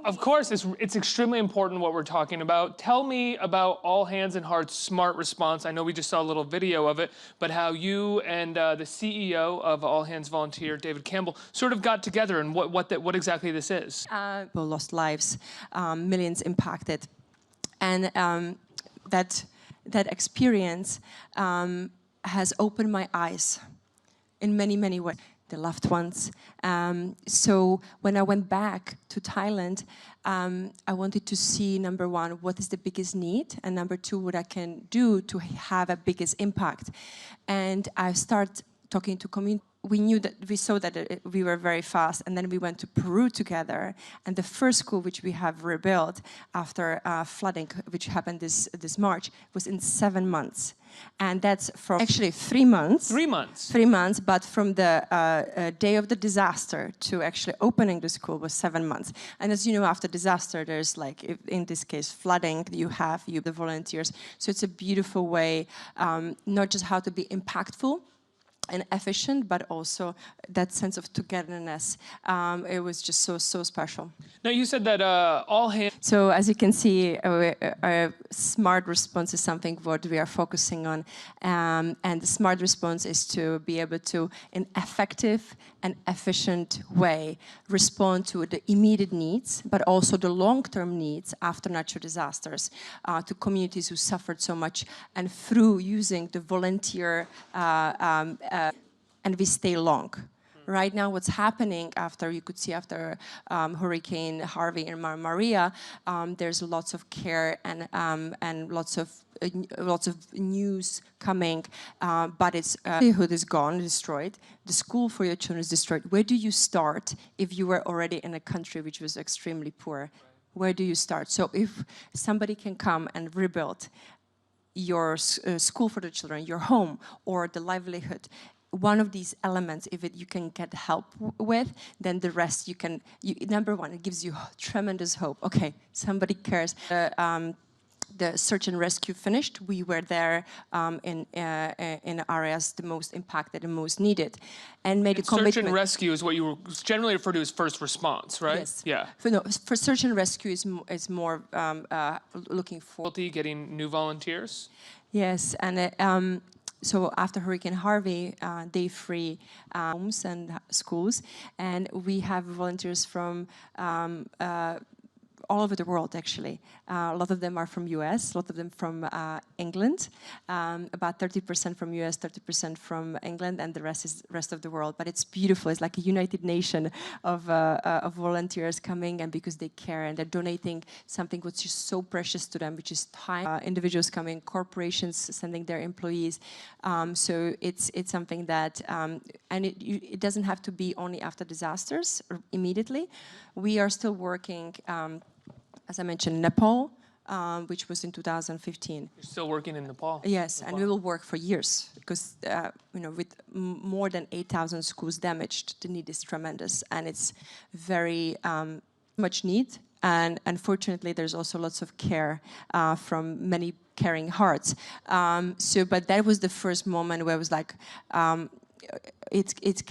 Of course, it's extremely important what we're talking about. Tell me about All Hands and Heart's smart response. I know we just saw a little video of it, but how you and the CEO of All Hands Volunteer, David Campbell, sort of got together and what exactly this is. People lost lives, millions impacted, and that experience has opened my eyes in many, many ways. The loved ones. So when I went back to Thailand, I wanted to see, number one, what is the biggest need, and number two, what I can do to have a biggest impact. And I started talking to community. We saw that we were very fast, and then we went to Peru together. And the first school which we have rebuilt after flooding, which happened this March, was in 7 months. And that's from actually 3 months. 3 months. 3 months, but from the day of the disaster to actually opening the school was 7 months. And as you know, after disaster, there's like, in this case, flooding, you have the volunteers. So it's a beautiful way, not just how to be impactful and efficient, but also that sense of togetherness. It was just so special. Now you said that All Hands. So as you can see, a smart response is something what we are focusing on, and the smart response is to be able to, in effective and efficient way, respond to the immediate needs, but also the long-term needs after natural disasters, to communities who suffered so much, and through using the volunteer and we stay long. Right now, what's happening you could see after Hurricane Harvey and Maria, there's lots of care and lots of news coming, but its livelihood is gone, destroyed. The school for your children is destroyed. Where do you start if you were already in a country which was extremely poor? Where do you start? So if somebody can come and rebuild your school for the children, your home, or the livelihood, one of these elements, if you can get help with, then the rest number one, it gives you tremendous hope. Okay, somebody cares. The search and rescue finished. We were there in areas the most impacted and most needed, and made a commitment. Search and rescue is what you generally refer to as first response, right? Yes. Yeah. For search and rescue is more looking for getting new volunteers. Yes, and. So after Hurricane Harvey, they free homes and schools, and we have volunteers from all over the world, actually. A lot of them are from US, a lot of them from England, about 30% from US, 30% from England, and the rest is rest of the world. But it's beautiful. It's like a united nation of volunteers coming, and because they care and they're donating something which is so precious to them, which is time. Individuals coming, corporations sending their employees. So it's something that, and it doesn't have to be only after disasters or immediately. We are still working, as I mentioned, Nepal, which was in 2015. You're still working in Nepal? Yes, and we will work for years because, with more than 8,000 schools damaged, the need is tremendous, and it's very much need. And unfortunately, there's also lots of care from many caring hearts. But that was the first moment where I was like, it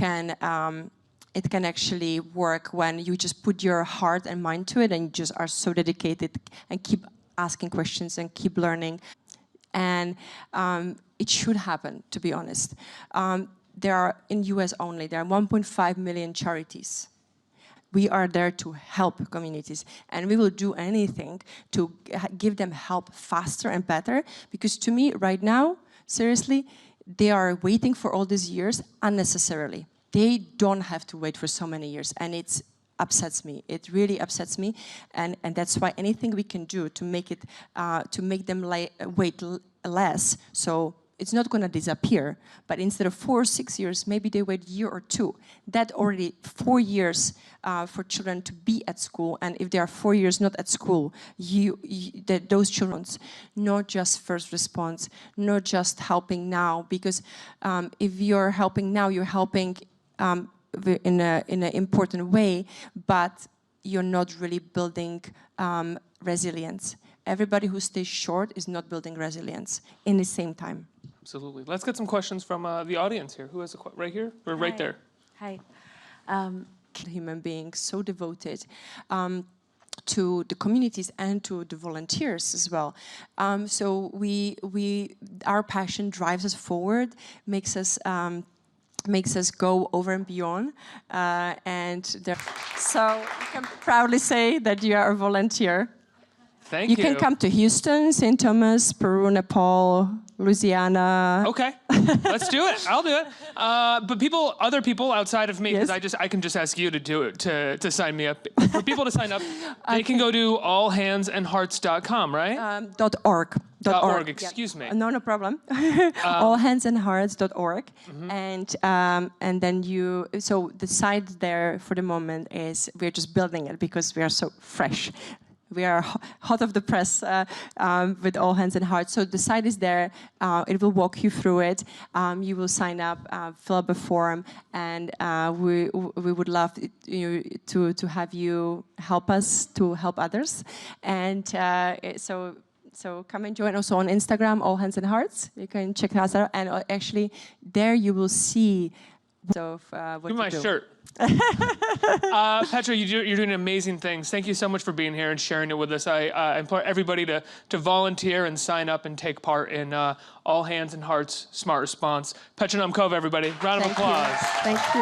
can actually work when you just put your heart and mind to it and you just are so dedicated and keep asking questions and keep learning. And it should happen, to be honest. There are, in US only, there are 1.5 million charities. We are there to help communities, and we will do anything to give them help faster and better, because to me, right now, seriously, they are waiting for all these years unnecessarily. They don't have to wait for so many years, and it upsets me. It really upsets me, and that's why anything we can do to make it to make them wait less. So it's not going to disappear, but instead of 4 or 6 years, maybe they wait a year or 2. That already 4 years for children to be at school, and if they are 4 years not at school, those children, not just first response, not just helping now, because if you're helping now, you're helping in an important way, but you're not really building resilience. Everybody who stays short is not building resilience in the same time. Absolutely. Let's get some questions from the audience here. Who has a question? Right here? Or right there? Hi. Human being so devoted to the communities and to the volunteers as well. So our passion drives us forward, makes us go over and beyond, so you can proudly say that you are a volunteer. Thank you. You can come to Houston, St. Thomas, Peru, Nepal, Louisiana. Okay, let's do it. I'll do it. But other people outside of me, because Yes. I can just ask you to do it, to sign me up. For people to sign up, they can go to allhandsandhearts.com, right? .org. .org, excuse me. No problem. Allhandsandhearts.org. And then so the site there for the moment is, we're just building it because we are so fresh. We are hot off the press with All Hands and Hearts. So the site is there. It will walk you through it. You will sign up, fill up a form, and we would love to have you help us to help others. And so come and join us on Instagram, All Hands and Hearts. You can check us out, and actually there you will see what Give me my shirt. Petra, you're doing amazing things. Thank you so much for being here and sharing it with us. I implore everybody to volunteer and sign up and take part in All Hands and Hearts Smart Response. Petra Nemcova, everybody. Round of applause. Thank you.